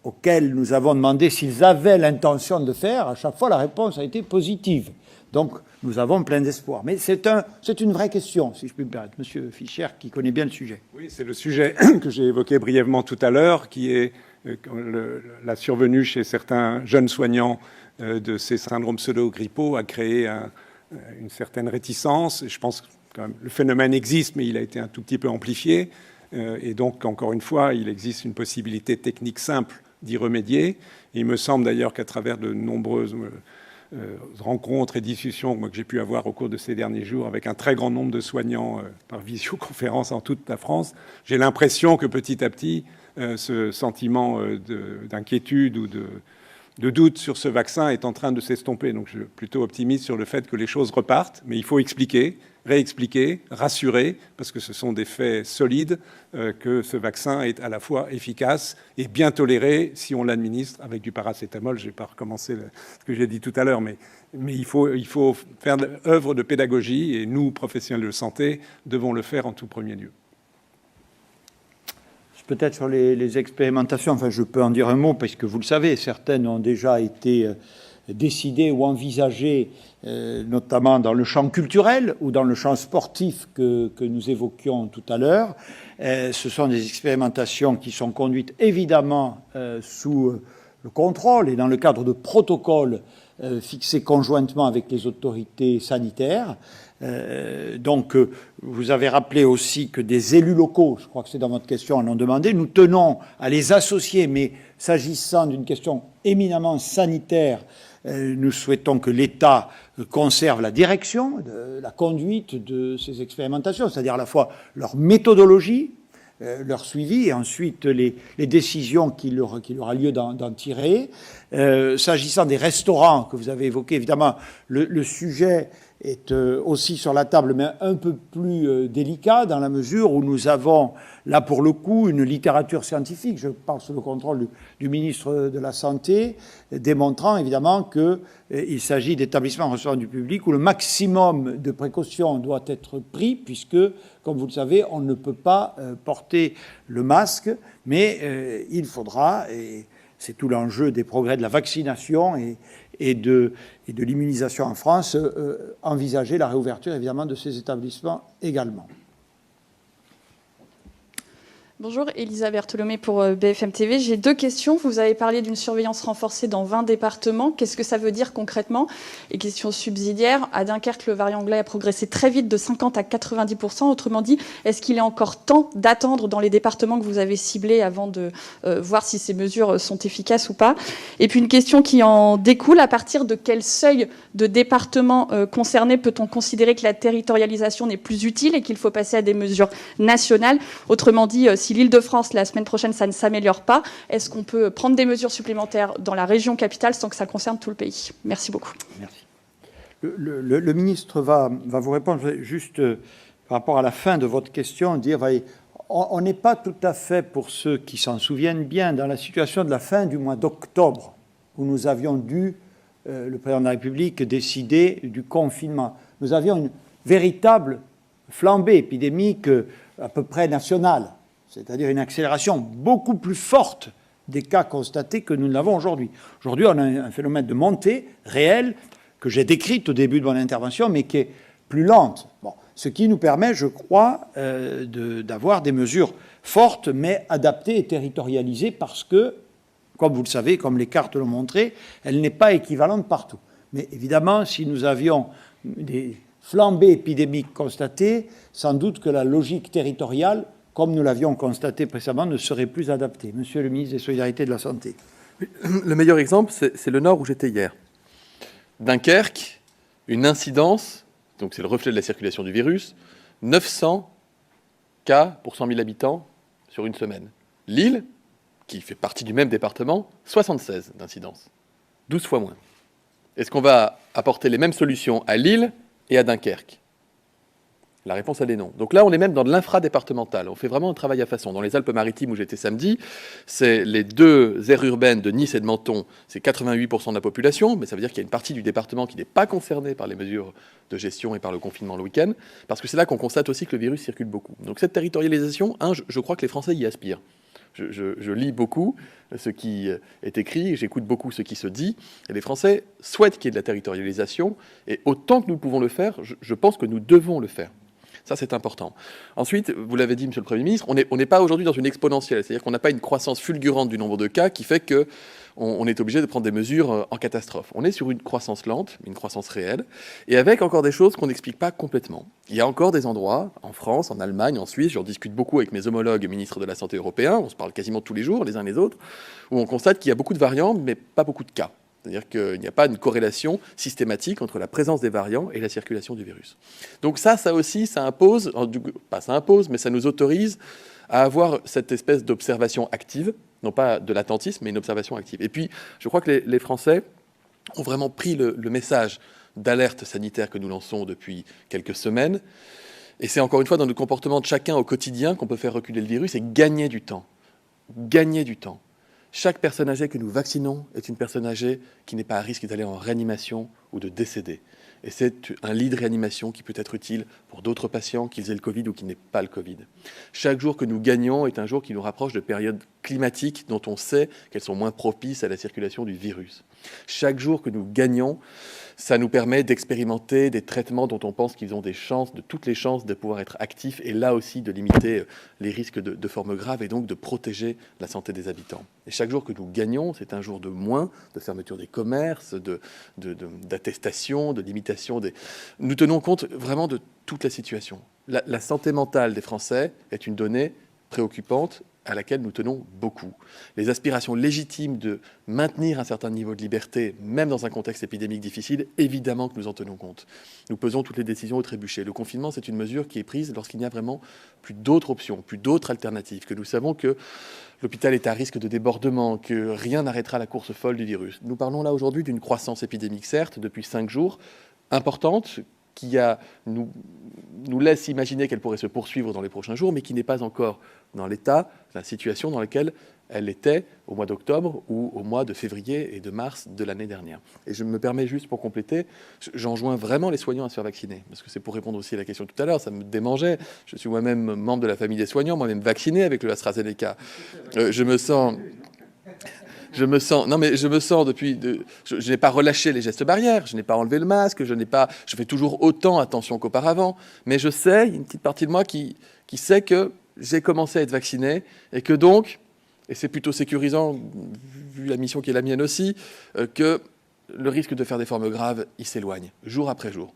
auxquels nous avons demandé s'ils avaient l'intention de faire, à chaque fois la réponse a été positive. Donc nous avons plein d'espoir. Mais c'est une vraie question, si je puis me permettre. Monsieur Fischer, qui connaît bien le sujet. Oui, c'est le sujet que j'ai évoqué brièvement tout à l'heure, qui est la survenue chez certains jeunes soignants de ces syndromes pseudo-grippaux a créé une certaine réticence. Je pense que quand même, le phénomène existe, mais il a été un tout petit peu amplifié. Et donc, encore une fois, il existe une possibilité technique simple d'y remédier. Et il me semble d'ailleurs qu'à travers de nombreuses rencontres et discussions que j'ai pu avoir au cours de ces derniers jours avec un très grand nombre de soignants par visioconférence en toute la France, j'ai l'impression que petit à petit, ce sentiment d'inquiétude ou de doute sur ce vaccin est en train de s'estomper. Donc je suis plutôt optimiste sur le fait que les choses repartent, mais il faut expliquer, réexpliquer, rassurer, parce que ce sont des faits solides, que ce vaccin est à la fois efficace et bien toléré si on l'administre avec du paracétamol. Je ne vais pas recommencer ce que j'ai dit tout à l'heure, mais il faut faire œuvre de pédagogie, et nous, professionnels de santé, devons le faire en tout premier lieu. Peut-être sur les expérimentations, enfin je peux en dire un mot, parce que vous le savez, certaines ont déjà été décidées ou envisagées, notamment dans le champ culturel ou dans le champ sportif que nous évoquions tout à l'heure. Ce sont des expérimentations qui sont conduites évidemment sous le contrôle et dans le cadre de protocoles fixés conjointement avec les autorités sanitaires. Donc, vous avez rappelé aussi que des élus locaux, je crois que c'est dans votre question, en ont demandé. Nous tenons à les associer, mais s'agissant d'une question éminemment sanitaire, nous souhaitons que l'État conserve la direction, la conduite de ces expérimentations, c'est-à-dire à la fois leur méthodologie, leur suivi, et ensuite les décisions qu'il aura lieu d'en tirer. S'agissant des restaurants que vous avez évoqués, évidemment, le sujet est aussi sur la table, mais un peu plus délicat, dans la mesure où nous avons, là pour le coup, une littérature scientifique, je parle sous le contrôle du ministre de la Santé, démontrant évidemment qu'il s'agit d'établissements recevant du public où le maximum de précautions doit être pris, puisque, comme vous le savez, on ne peut pas porter le masque, mais il faudra, et c'est tout l'enjeu des progrès de la vaccination et de l'immunisation en France, envisager la réouverture évidemment de ces établissements également. Bonjour, Elisa Bertholomé pour BFM TV. J'ai 2 questions. Vous avez parlé d'une surveillance renforcée dans 20 départements. Qu'est-ce que ça veut dire concrètement? Et question subsidiaire, à Dunkerque, le variant anglais a progressé très vite de 50 à 90%. Autrement dit, est-ce qu'il est encore temps d'attendre dans les départements que vous avez ciblés avant de voir si ces mesures sont efficaces ou pas? Et puis une question qui en découle, à partir de quel seuil de départements concernés peut-on considérer que la territorialisation n'est plus utile et qu'il faut passer à des mesures nationales? Autrement dit, si l'Île-de-France, la semaine prochaine, ça ne s'améliore pas, est-ce qu'on peut prendre des mesures supplémentaires dans la région capitale sans que ça concerne tout le pays? Merci beaucoup. Merci. Le ministre va vous répondre. Je vais juste, par rapport à la fin de votre question, dire on n'est pas tout à fait, pour ceux qui s'en souviennent bien, dans la situation de la fin du mois d'octobre, où nous avions dû, le président de la République, décider du confinement. Nous avions une véritable flambée épidémique à peu près nationale, c'est-à-dire une accélération beaucoup plus forte des cas constatés que nous ne l'avons aujourd'hui. Aujourd'hui, on a un phénomène de montée réelle que j'ai décrite au début de mon intervention, mais qui est plus lente. Bon, ce qui nous permet, je crois, d'avoir des mesures fortes, mais adaptées et territorialisées, parce que, comme vous le savez, comme les cartes l'ont montré, elle n'est pas équivalente partout. Mais évidemment, si nous avions des flambées épidémiques constatées, sans doute que la logique territoriale, comme nous l'avions constaté précédemment, ne serait plus adaptée. Monsieur le ministre des Solidarités et de la Santé. Le meilleur exemple, c'est le Nord où j'étais hier. Dunkerque, une incidence, donc c'est le reflet de la circulation du virus, 900 cas pour 100 000 habitants sur une semaine. Lille, qui fait partie du même département, 76 d'incidence, 12 fois moins. Est-ce qu'on va apporter les mêmes solutions à Lille et à Dunkerque? La réponse, elle est non. Donc là, on est même dans de l'infradépartemental. On fait vraiment un travail à façon. Dans les Alpes-Maritimes, où j'étais samedi, c'est les 2 aires urbaines de Nice et de Menton, c'est 88% de la population, mais ça veut dire qu'il y a une partie du département qui n'est pas concernée par les mesures de gestion et par le confinement le week-end, parce que c'est là qu'on constate aussi que le virus circule beaucoup. Donc cette territorialisation, je crois que les Français y aspirent. Je lis beaucoup ce qui est écrit, j'écoute beaucoup ce qui se dit, et les Français souhaitent qu'il y ait de la territorialisation, et autant que nous pouvons le faire, je pense que nous devons le faire. Ça, c'est important. Ensuite, vous l'avez dit, Monsieur le Premier ministre, on n'est pas aujourd'hui dans une exponentielle, c'est-à-dire qu'on n'a pas une croissance fulgurante du nombre de cas qui fait qu'on est obligé de prendre des mesures en catastrophe. On est sur une croissance lente, une croissance réelle, et avec encore des choses qu'on n'explique pas complètement. Il y a encore des endroits, en France, en Allemagne, en Suisse, j'en discute beaucoup avec mes homologues ministres de la Santé européens, on se parle quasiment tous les jours, les uns les autres, où on constate qu'il y a beaucoup de variants, mais pas beaucoup de cas. C'est-à-dire qu'il n'y a pas une corrélation systématique entre la présence des variants et la circulation du virus. Donc ça aussi, ça impose, pas ça impose, mais ça nous autorise à avoir cette espèce d'observation active, non pas de l'attentisme, mais une observation active. Et puis, je crois que les Français ont vraiment pris le message d'alerte sanitaire que nous lançons depuis quelques semaines. Et c'est encore une fois dans le comportement de chacun au quotidien qu'on peut faire reculer le virus et gagner du temps. Gagner du temps. Chaque personne âgée que nous vaccinons est une personne âgée qui n'est pas à risque d'aller en réanimation ou de décéder. Et c'est un lit de réanimation qui peut être utile pour d'autres patients, qu'ils aient le Covid ou qu'ils n'aient pas le Covid. Chaque jour que nous gagnons est un jour qui nous rapproche de périodes climatiques dont on sait qu'elles sont moins propices à la circulation du virus. Chaque jour que nous gagnons, ça nous permet d'expérimenter des traitements dont on pense qu'ils ont des chances, de toutes les chances de pouvoir être actifs et là aussi de limiter les risques de formes graves et donc de protéger la santé des habitants. Et chaque jour que nous gagnons, c'est un jour de moins de fermeture des commerces, d'attestation, de limitation des... Nous tenons compte vraiment de toute la situation. La santé mentale des Français est une donnée préoccupante à laquelle nous tenons beaucoup. Les aspirations légitimes de maintenir un certain niveau de liberté, même dans un contexte épidémique difficile, évidemment que nous en tenons compte. Nous pesons toutes les décisions au trébuchet. Le confinement, c'est une mesure qui est prise lorsqu'il n'y a vraiment plus d'autres options, plus d'autres alternatives, que nous savons que l'hôpital est à risque de débordement, que rien n'arrêtera la course folle du virus. Nous parlons là aujourd'hui d'une croissance épidémique, certes, depuis 5 jours, importante, qui nous laisse imaginer qu'elle pourrait se poursuivre dans les prochains jours, mais qui n'est pas encore dans la situation dans laquelle elle était au mois d'octobre ou au mois de février et de mars de l'année dernière. Et je me permets juste pour compléter, j'enjoins vraiment les soignants à se faire vacciner, parce que c'est pour répondre aussi à la question tout à l'heure, ça me démangeait. Je suis moi-même membre de la famille des soignants, moi-même vacciné avec le AstraZeneca. Je me sens depuis... Je n'ai pas relâché les gestes barrières, je n'ai pas enlevé le masque, je fais toujours autant attention qu'auparavant, mais je sais, il y a une petite partie de moi qui sait que j'ai commencé à être vacciné et que donc, et c'est plutôt sécurisant, vu la mission qui est la mienne aussi, que le risque de faire des formes graves, il s'éloigne, jour après jour.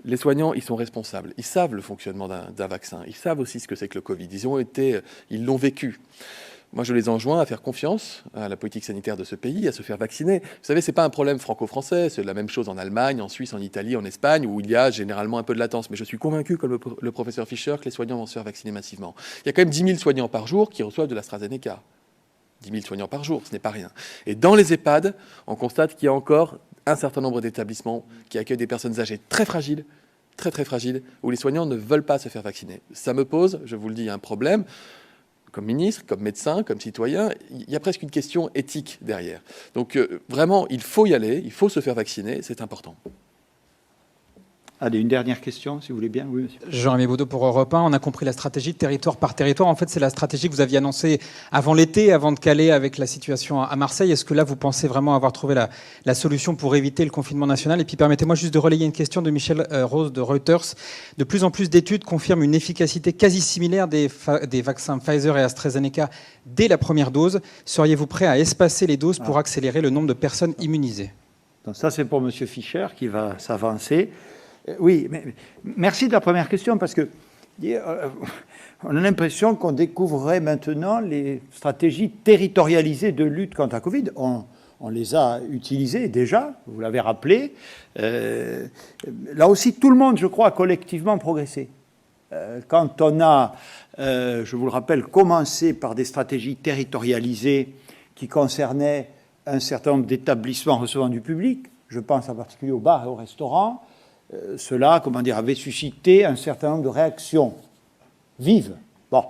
Les soignants, ils sont responsables. Ils savent le fonctionnement d'un vaccin. Ils savent aussi ce que c'est que le Covid. Ils l'ont vécu. Moi, je les enjoins à faire confiance à la politique sanitaire de ce pays, à se faire vacciner. Vous savez, ce n'est pas un problème franco-français. C'est la même chose en Allemagne, en Suisse, en Italie, en Espagne, où il y a généralement un peu de latence. Mais je suis convaincu, comme le professeur Fischer, que les soignants vont se faire vacciner massivement. Il y a quand même 10 000 soignants par jour qui reçoivent de l'AstraZeneca. 10 000 soignants par jour, ce n'est pas rien. Et dans les EHPAD, on constate qu'il y a encore un certain nombre d'établissements qui accueillent des personnes âgées très fragiles, très fragiles, où les soignants ne veulent pas se faire vacciner. Ça me pose, je vous le dis, un problème. Comme ministre, comme médecin, comme citoyen, il y a presque une question éthique derrière. Donc vraiment, il faut y aller, il faut se faire vacciner, c'est important. Allez, une dernière question, si vous voulez bien. Oui, monsieur. Jean-Rémy Baudot pour Europe 1. On a compris la stratégie de territoire par territoire. En fait, c'est la stratégie que vous aviez annoncée avant l'été, avant de caler avec la situation à Marseille. Est-ce que là, vous pensez vraiment avoir trouvé la solution pour éviter le confinement national? Et puis, permettez-moi juste de relayer une question de Michel Rose de Reuters. De plus en plus d'études confirment une efficacité quasi similaire des vaccins Pfizer et AstraZeneca dès la première dose. Seriez-vous prêt à espacer les doses pour accélérer le nombre de personnes immunisées? Donc ça, c'est pour monsieur Fischer qui va s'avancer. Oui, mais merci de la première question, parce que on a l'impression qu'on découvrerait maintenant les stratégies territorialisées de lutte contre la Covid. On les a utilisées déjà, vous l'avez rappelé. Là aussi, tout le monde, je crois, a collectivement progressé. Quand on a, je vous le rappelle, commencé par des stratégies territorialisées qui concernaient un certain nombre d'établissements recevant du public, je pense en particulier aux bars et aux restaurants, cela, avait suscité un certain nombre de réactions vives. Bon,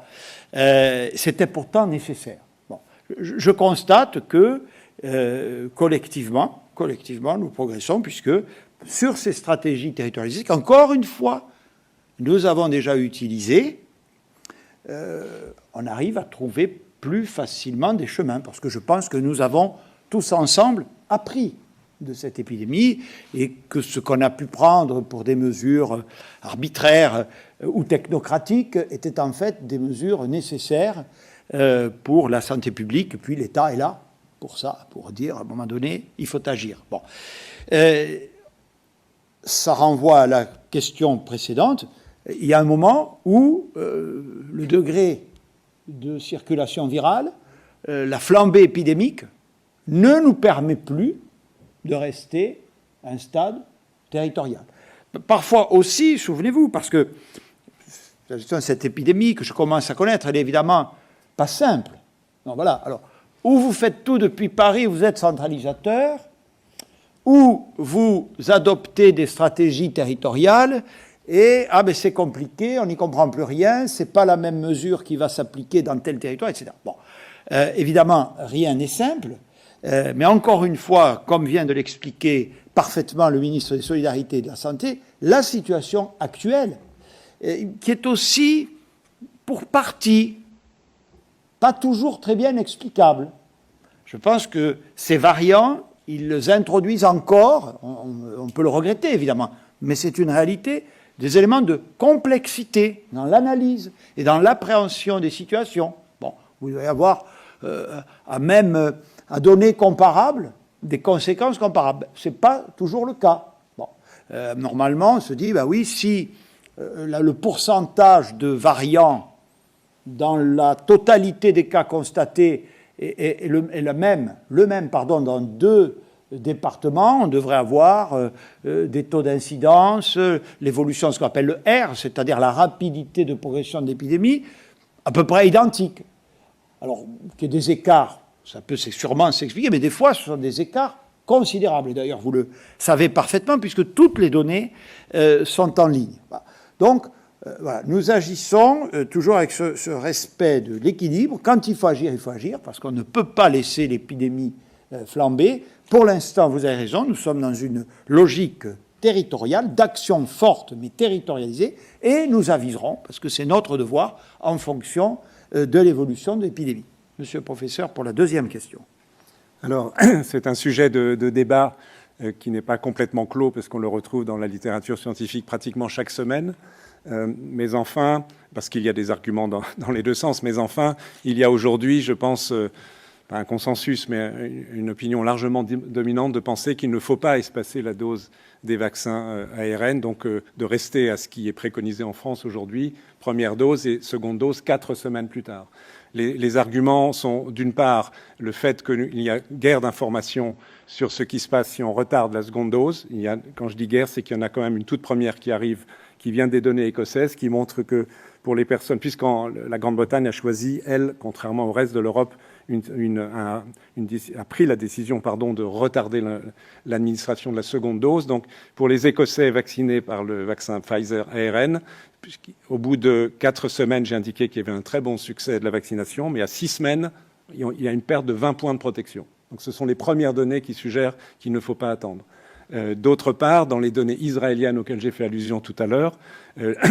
c'était pourtant nécessaire. Bon, je constate que collectivement, nous progressons, puisque sur ces stratégies territorialisées, qu'encore une fois, nous avons déjà utilisées, on arrive à trouver plus facilement des chemins, parce que je pense que nous avons tous ensemble appris de cette épidémie, et que ce qu'on a pu prendre pour des mesures arbitraires ou technocratiques étaient en fait des mesures nécessaires pour la santé publique. Puis l'État est là pour ça, pour dire à un moment donné, il faut agir. Bon. Ça renvoie à la question précédente. Il y a un moment où le degré de circulation virale, la flambée épidémique, ne nous permet plus de rester à un stade territorial. Parfois aussi, souvenez-vous, parce que la gestion de cette épidémie que je commence à connaître, elle est évidemment pas simple. Non, voilà. Alors, ou vous faites tout depuis Paris, vous êtes centralisateur, ou vous adoptez des stratégies territoriales et c'est compliqué, on n'y comprend plus rien, c'est pas la même mesure qui va s'appliquer dans tel territoire, etc. Bon, évidemment, rien n'est simple. Mais encore une fois, comme vient de l'expliquer parfaitement le ministre des Solidarités et de la Santé, la situation actuelle, qui est aussi, pour partie, pas toujours très bien explicable. Je pense que ces variants, ils les introduisent encore, on peut le regretter évidemment, mais c'est une réalité, des éléments de complexité dans l'analyse et dans l'appréhension des situations. Bon, vous devez avoir à données comparables, des conséquences comparables. Ce n'est pas toujours le cas. Bon. Normalement, on se dit, oui, si le pourcentage de variants dans la totalité des cas constatés est le même dans deux départements, on devrait avoir des taux d'incidence, l'évolution, ce qu'on appelle le R, c'est-à-dire la rapidité de progression de l'épidémie, à peu près identique. Alors, qu'il y ait des écarts, ça peut sûrement s'expliquer, mais des fois, ce sont des écarts considérables. Et d'ailleurs, vous le savez parfaitement, puisque toutes les données sont en ligne. Donc, voilà, nous agissons toujours avec ce respect de l'équilibre. Quand il faut agir, parce qu'on ne peut pas laisser l'épidémie flamber. Pour l'instant, vous avez raison, nous sommes dans une logique territoriale, d'action forte mais territorialisée, et nous aviserons, parce que c'est notre devoir, en fonction de l'évolution de l'épidémie. Monsieur le professeur, pour la deuxième question. Alors, c'est un sujet de débat qui n'est pas complètement clos, parce qu'on le retrouve dans la littérature scientifique pratiquement chaque semaine. Mais enfin, parce qu'il y a des arguments dans les deux sens, mais enfin, il y a aujourd'hui, je pense, pas un consensus, mais une opinion largement dominante de penser qu'il ne faut pas espacer la dose des vaccins ARN, donc de rester à ce qui est préconisé en France aujourd'hui, première dose et seconde dose 4 semaines plus tard. Les arguments sont, d'une part, le fait qu'il y a guerre d'information sur ce qui se passe si on retarde la seconde dose. Quand je dis guerre, c'est qu'il y en a quand même une toute première qui arrive, qui vient des données écossaises, qui montre que pour les personnes, puisqu'en la Grande-Bretagne a choisi, elle, contrairement au reste de l'Europe, a pris la décision de retarder l'administration de la seconde dose. Donc, pour les Écossais vaccinés par le vaccin Pfizer ARN, au bout de 4 semaines, j'ai indiqué qu'il y avait un très bon succès de la vaccination, mais à 6 semaines, il y a une perte de 20 points de protection. Donc, ce sont les premières données qui suggèrent qu'il ne faut pas attendre. D'autre part, dans les données israéliennes auxquelles j'ai fait allusion tout à l'heure,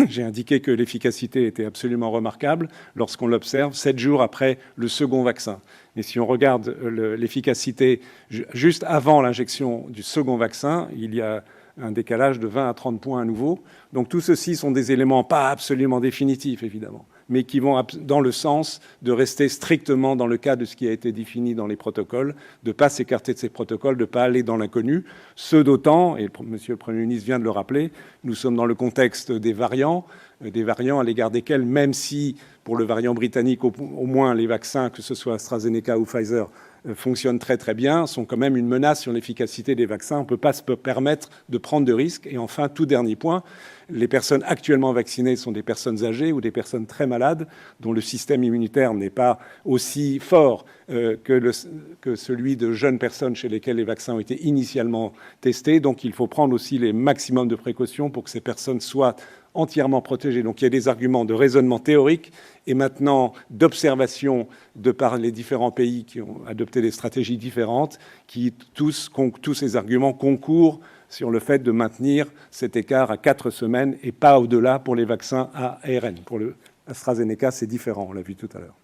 j'ai indiqué que l'efficacité était absolument remarquable lorsqu'on l'observe 7 jours après le second vaccin. Mais si on regarde l'efficacité juste avant l'injection du second vaccin, il y a un décalage de 20 à 30 points à nouveau. Donc tout ceci sont des éléments pas absolument définitifs, évidemment, mais qui vont dans le sens de rester strictement dans le cadre de ce qui a été défini dans les protocoles, de ne pas s'écarter de ces protocoles, de ne pas aller dans l'inconnu. Ce d'autant, et Monsieur le Premier ministre vient de le rappeler, nous sommes dans le contexte des variants à l'égard desquels, même si pour le variant britannique, au moins les vaccins, que ce soit AstraZeneca ou Pfizer, fonctionnent très très bien, sont quand même une menace sur l'efficacité des vaccins. On ne peut pas se permettre de prendre de risques. Et enfin, tout dernier point, les personnes actuellement vaccinées sont des personnes âgées ou des personnes très malades dont le système immunitaire n'est pas aussi fort que celui de jeunes personnes chez lesquelles les vaccins ont été initialement testés. Donc il faut prendre aussi les maximums de précautions pour que ces personnes soient entièrement protégées. Donc il y a des arguments de raisonnement théorique et maintenant d'observation de par les différents pays qui ont adopté des stratégies différentes, qui tous ces arguments concourent sur le fait de maintenir cet écart à 4 semaines et pas au-delà pour les vaccins à ARN. Pour le AstraZeneca, c'est différent, on l'a vu tout à l'heure.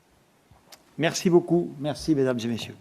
Merci beaucoup. Merci, mesdames et messieurs.